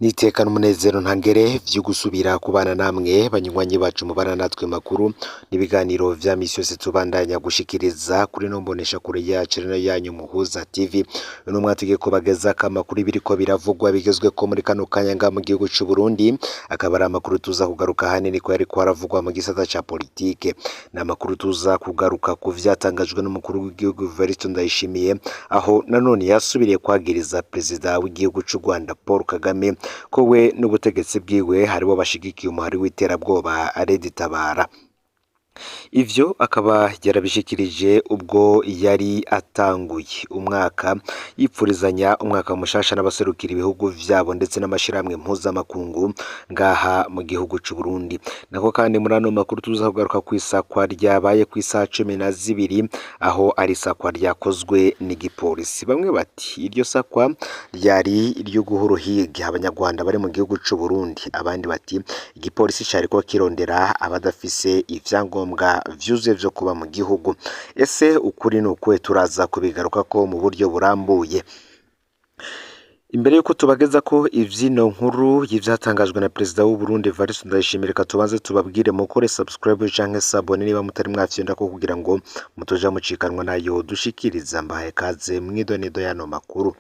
Nitekana umunezero ntangere vyo gusubira kubana namwe banywanyi bacu mubana natwe makuru n'ibiganiro vya misi yose tubandanya gushikiriza kuri no mbonesha kure yacu rero yanyu Muhuza TV. Uno mwatege ko bageza kamakuru biriko biravugwa bigezwe ko muri kano kanya mu gihugu c'u Burundi, akaba ari amakuru tuza kugaruka hanini ko yariko haravugwa mu gisata ca politike. Na makuru tuza kugaruka ku vyatangajwe n'umukuru w'igihugu Evariste Ndayishimiye, aho nanone yasubiriye kwagiriza perezida w'igihugu c'u Rwanda Paul Kagame ko we n'ubutegetsi bwiwe haribo bashigikiye umuhari w'iterabwoba Red Tabara. Ivyo akaba yarabishikirije ubwo yari atanguye umwaka yipfurizanya umwaka mushasha n'abaserukira ibihugu vyabo ndetse n'amashirahamwe mpuzamakungu ngaha mu gihugu c'u Burundi. Nako kandi muri ano makuru tuza kugaruka kw'isakwa ryabaye kw'isaha 12 aho ari isakwa ryakozwe n'igipolisi. Bamwe bati iryo sakwa ryari iryo guha uruhigi abanyarwanda bari mu gihugu c'u Burundi, abandi bati igipolisi cariko kirondera abadafise ivyangombwa vyuzuye vyo kuba mu gihugu. Ese ukuri n'ukwe turaza kubigaruka ko mu buryo burambuye. Imbere yuko tubageza ko ivyino nkuru y'ivyatangajwe na perezida w'u Burundi Evariste Ndayishimiye, reka tubanze tubabwire mukore subscribe canke sabone niba mutari mwafyenda ko kugira ngo mutoja mucikanwa nayo dushikiriza. Mbaye kaze mwidonido yano makuru.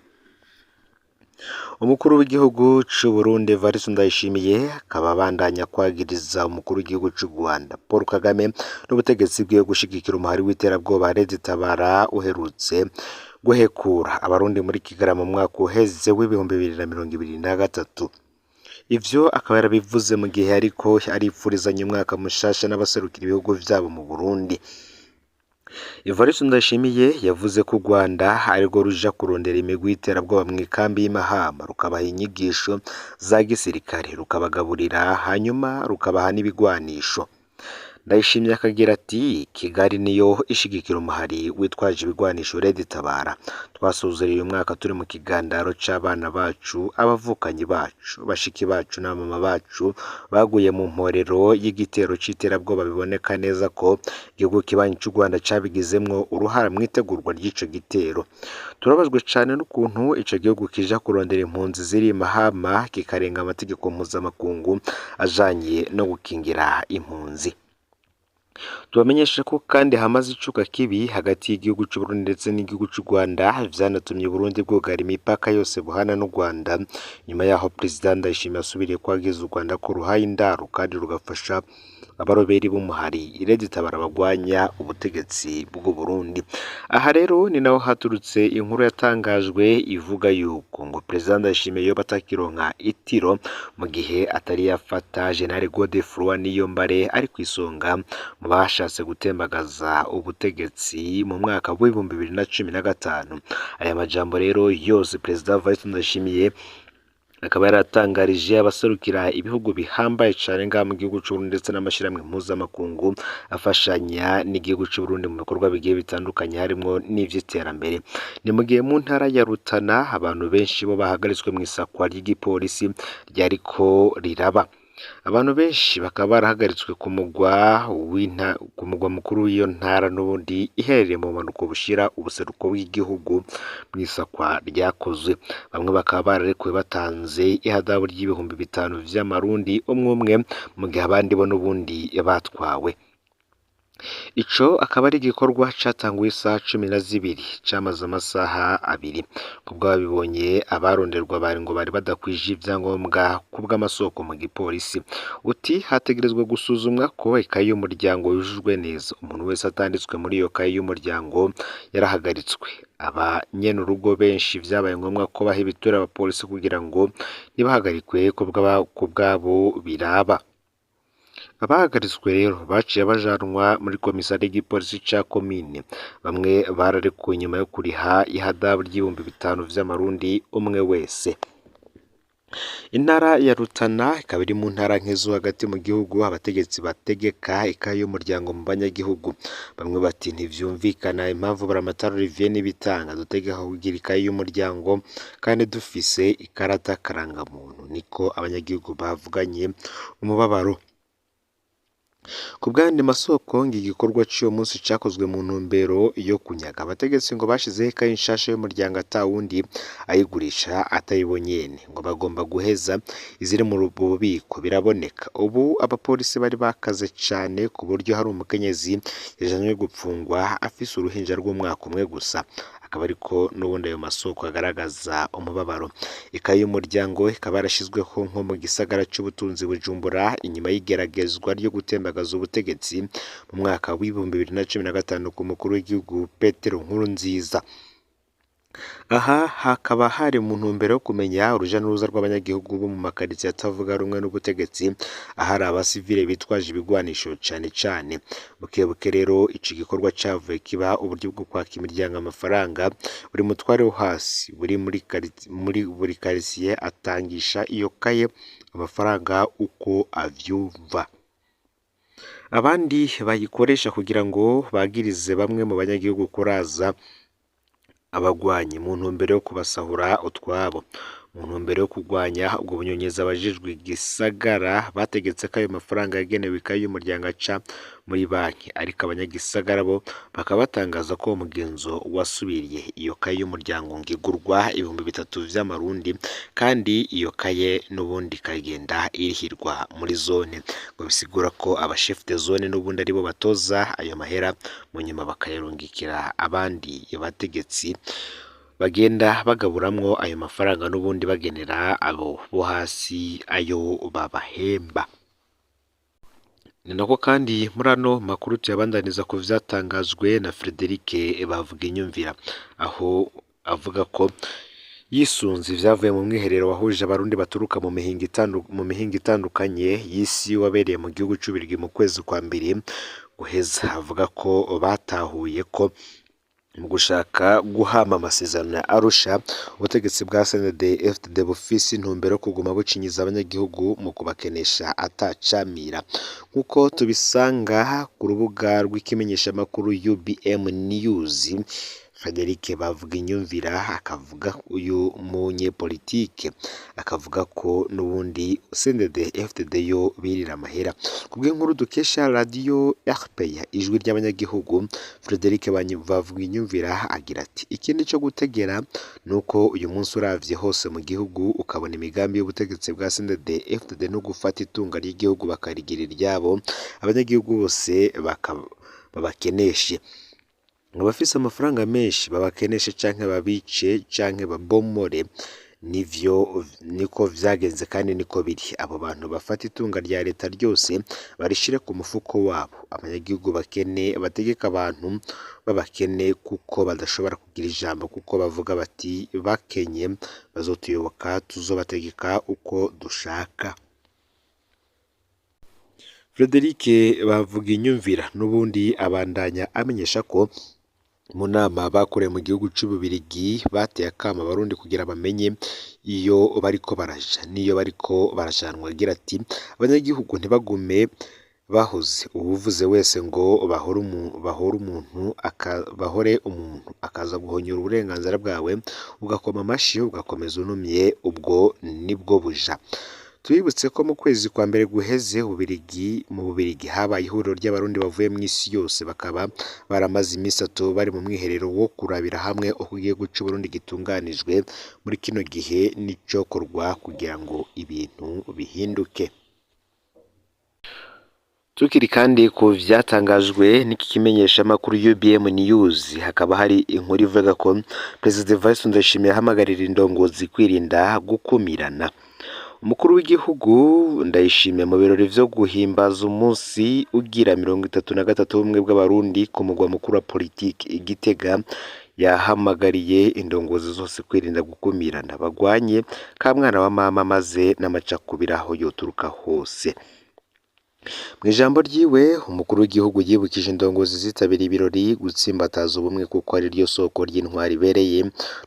Umukuru w'igihugu c'u Burundi Evariste Ndayishimiye akaba bandanya kwagiriza umukuru w'igihugu c'u Rwanda Paul Kagame n'ubutegetsi bwiwe gushigikira umuhari w'iterabwoba Red Tabara uherutse guhekura abarundi muri Kigarama mu mwaka uheze w'2023. Ivyo akaba yarabivuze mu gihe ariko aripfurizanya umwaka mushasha n'abaserukira ibihugu vyabo mu Burundi. Evariste Ndayishimiye yavuze ko u Rwanda arirwo ruja kurondera imigwi y'iterabwoba mu ikambi y'Imahama, rukabaha inyigisho za gisirikare, rukabagaburira, hanyuma rukabaha n'ibigwanisho. Ndayishimiye akagira ati Kigali niyo ishigikira umuhari witwaje ibigwanisho Red Tabara. Twasuzuriye umwaka turi mu kigandaro c'abana bacu, abavukanyi bacu, bashiki bacu na mama bacu baguye mu mporero y'igitero c'iterabwoba. Biboneka neza ko igihugu kibanyi c'u Rwanda cabigizemwo uruhara mu itegurwa ry'ico gitero. Turabazwe cane n'ukuntu ico gihugu kija kurondera impunzi ziri Mahama kikarenga amategeko mpuzamakungu ajanye no gukingira impunzi. Tubamenyesha ko kandi hamaze icuka kibi hagati y'igihugu c'u Burundi ndetse n'igihugu c'u Rwanda, vyanatumye Burundi bwogara imipaka yose buhana n'u Rwanda, nyuma yaho perezida Ndayishimiye asubiriye kwagiza u Rwanda ko ruhaye indaro kandi rugafasha abaroberi b'umuhari Red Tabara bagwanya ubutegetsi bw'u Burundi. Aha rero ni naho haturutse inkuru yatangajwe ivuga yuko ngo perezida Ndayishimiye yoba atakironka itiro mu gihe atari yafata General Godefroid Niyombare ari kwisonga mu bashatse gutembagaza ubutegetsi mu mwaka w'2015. Aya majambo rero yose perezida Evariste Ndayishimiye akaba yaratangarije abaserukira ibihugu bihambaye cane ngaha mu gihugu c'u Burundi ndetse n'amashirahamwe mpuzamakungu afashanya n'igihugu c'u Burundi mu bikorwa bigiye bitandukanye harimwo n'ivy'iterambere. Ni mu gihe mu ntara ya Rutana abantu benshi bo bahagaritswe mu isakwa ry'igipolisi ryariko riraba. Abantu benshi bakaba barahagaritswe ku mugwa mukuru w'iyo ntara n'ubundi iherereye mu manuko bushira ubuseruko bw'igihugu mu isakwa ryakozwe. Bamwe bakaba bararekuwe batanze ihadabu ry'ibihumbi 5 vy'amarundi umwe mu gihe abandi bo n'ubundi batwawe. Ico akaba ari igikorwa catanguye isaha 12 camaze amasaha 2. Kubwo babibonye abaronderwa bari ngo bari badakwije ivyangombwa kubw'amasoko mu gipolisi. Uti hategerezwa gusuzumwa ko ikaye y'umuryango yujujwe neza. Umuntu wese atanditswe muri iyo kaye y'umuryango yarahagaritswe. Abanyene urugo benshi vyabaye ngombwa ko baha ibitura abapolisi kugira ngo nibahagarikwe kubwabo biraba. Abahagaritswe rero baciye bajanwa muri komisari y'igipolisi ca komine. Bamwe bararekuwe nyuma yo kuriha ihadabu ry'ibihumbi 5 vy'amarundi umwe wese. Intara ya Rutana ikaba iri mu ntara nkezo hagati mu gihugu. Abategetsi bategeka ikaye y'umuryango mu banyagihugu. Bamwe bati ntivyumvikana impamvu Buramatari Olivier Nibitanga dutegeka kugira ikaye y'umuryango kandi dufise ikarata karangamuntu. Niko abanyagihugu bavuganye umubabaro Ku bw'ayandi masoko ngo igikorwa cy'uwo munsi cyakozwe mu ntumbero yo kunyaga abategetsi ngo bashizeho ikayi nshasha y'umuryango atawundi ayigurisha atayibonyene ngo bagomba guheza iziri mu bubiko biraboneka ubu abapolisi bari bakaze cyane ku buryo hari umukenyezi yajanywe gupfungwa afise uruhinja rw'umwaka umwe gusa akaba ariko n'ubundi ayo masoko agaragaza umubabaro ikayi y'umuryango ikaba yarashyizweho nko mu gisagara cy'ubutunzi Bujumbura inyuma y'igeragezwa ryo gutembagaza ubutegetsi mu mwaka w'ibihumbi 2015 ku mukuru w'igihugu Petero Nkurunziza. Aha hakaba hari mu ntumbero yo kumenya uruja n'uruza rw'abanyagihugu bo mu makaritsiye atavuga rumwe n'ubutegetsi ahari abasivile bitwaje ibigwanisho cyane cyane bukebuke rero ico gikorwa cavuye kiba uburyo bwo kwaka imiryango amafaranga buri mutware wo hasi buri buri karitsiye atangisha iyo kaye amafaranga uko avyumva abandi bayikoresha kugira ngo bagirize bamwe mu banyagihugu kuraza abagwanyi mu ntumbero yo kubasahura utwabo mu ntumbero yo kurwanya ubwo bunyonyezi abajijwe igisagara bategetse ko ayo mafaranga yagenewe ikayi y'umuryango aca muri banki ariko abanyagisagara bo bakaba batangaza ko uwo mugenzo wasubiriye iyo kayi y'umuryango ngo igurwa 3,000 vy'amarundi kandi iyo kaye n'ubundi kagenda irihirwa muri zone ngo bisigura ko abashef de zone n'ubundi aribo batoza ayo mahera mu nyuma bakayarungikira abandi bategetsi bagenda bagaburamwo ayo mafaranga n'ubundi bagenera abo bo hasi ayo babahemba. Ni nako kandi muri ano makuru tuyabandaniza ku vyatangajwe na Frederic Bavuginyumvira aho avuga ko yisunze ivyavuye mu mwiherero wahuje abarundi baturuka mu mihingo itandukanye y'isi wabereye mu gihugu c'Ubirigi mu kwezi kwa mbere guheza avuga ko batahuye ko mu gushaka guhama amasezerano ya Arusha ubutegetsi bwa CNDD-FDD bufise intumbero yo kuguma bucinyiza abanyagihugu mu kubakenesha atacamira nk'uko tubisanga ku rubuga rw'ikimenyeshamakuru UBM News. Frederic Bavuginyumvira akavuga uyu munyepolitike akavuga ko n'ubundi CNDD-FDD yo birira amahera kubw'inkuru dukesha radio RPA ijwi ry'abanyagihugu. Frederic Bavuginyumvira agira ati ikindi cyo gutegera nuko uyu munsi uravye hose mu gihugu ukabona imigambi y'ubutegetsi bwa CNDD-FDD no gufata itunga ry'igihugu bakarigirira iryabo abanyagihugu bose babakeneshe abafise amafaranga menshi babakeneshe canke babice canke babomore niko vyagenze kandi niko biri abo bantu bafata itunga rya leta ryose barishire ku mufuko wabo abanyagihugu bakene bategeka abantu babakene kuko badashobora kugira ijambo kuko bavuga bati bakenye bazotuyoboka tuzobategeka uko dushaka. Frederic Bavuginyumvira n'ubundi abandanya amenyesha ko mu nama bakoreye mu gihugu c'Ububirigi bateye akama abarundi kugira bamenye iyo bariko baraja niyo bariko barajanwa agira ati abanyagihugu ntibagume bahoze ubuvuze wese ngo bahore umuntu akaza guhonyora uburenganzira bwawe ugakoma amashi ugakomeza unumye ubwo nibwo buja. Tubibutse ko mu kwezi kwa mbere guheze mu Bubirigi habaye ihuriro ry'abarundi bavuye mu isi yose bakaba baramaze iminsi 3 bari mu mwiherero wo kurabira hamwe uko igihugu c'Uburundi gitunganijwe muri kino gihe n'icokorwa kugira ngo ibintu bihinduke. Tukiri kandi ku vyatangajwe n'iki kimenyeshamakuru UBM News hakaba hari inkuru ivuga ko President Evariste Ndayishimiye ahamagarira indongozi kwirinda gukumirana. Umukuru w'igihugu Ndayishimiye mu birori vyo guhimbaza umunsi ugira 33 w'ubumwe bw'abarundi ku mugwa mukuru wa politiki Igitega yahamagariye indongozi zose kwirinda gukumirana bagwanye ka mwana wa mama maze n'amacakubira aho yoturuka hose. Mu ijambo ryiwe umukuru w'igihugu yibukije indongozi zitabiriye ibirori gutsimbataza ubumwe kuko ari ryo soko ry'intwari ibereye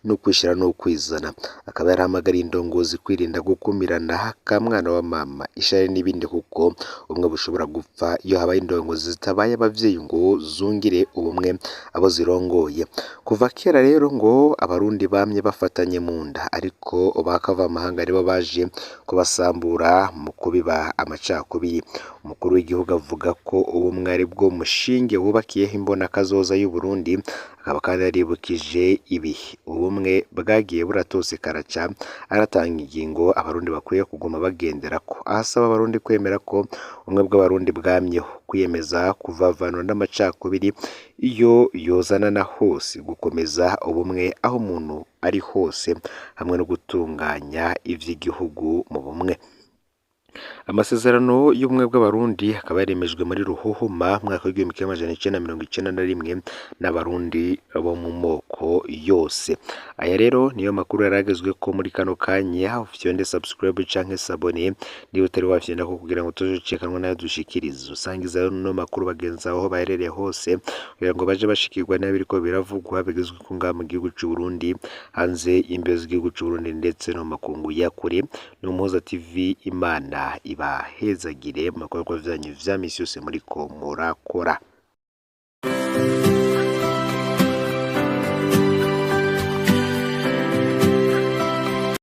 no kwishira no kwizana akaba yarahamagariye indongozi kwirinda gukumirana ka mwana wa mama ishari n'ibindi kuko umwe bushobora gupfa iyo habaye indongozi zitabaye abavyeyi ngo zungire ubumwe abo zirongoye. Kuva kera rero ngo abarundi bamye bafatanye mu nda ariko bakava amahanga aribo baje kubasambura mu kubiba amacakubiri. umukuru w'igihugu avuga ko ubumwe ari bwo mushinge wubakiyeho imbonakazoza y'u Burundi, akaba kandi yaribukije ibihe ubumwe bwagiye buratosekara ca, aratanga ingingo abarundi bakwiye kuguma bagenderako, ahasaba abarundi kwemera ko ubumwe bw'abarundi bwamyeho, kwiyemeza kuvavanura n'amacakubiri iyo yozanana hose, gukomeza ubumwe aho umuntu ari hose, hamwe no gutunganya ivy'igihugu mu bumwe. Amasezerano y'ubumwe bw'abarundi akaba yaremejwe muri Ruhuhuma mwaka w'igihumbi kimwe amajana icenda mirongo icenda na rimwe n'abarundi bo mu moko yose. Aya rero niyo makuru yaragezweko muri kano kanya, ufyonde subscribe canke s'abone niba utari wafyonda ko kugira ngo tuzocekanwa nayo dushikiriza, usangiza no makuru bagenzi aho baherereye hose kugira ngo baje bashikirwa n'abiriko biravugwa bigezweko ngaha mu gihugu c'u Burundi, hanze y'imbibe z'igihugu c'u Burundi ndetse no mu makungu ya kure. Ni Umuhoza TV, Imana ibahezagire mu bikorwa vyanyu vya misi yose muriko murakora.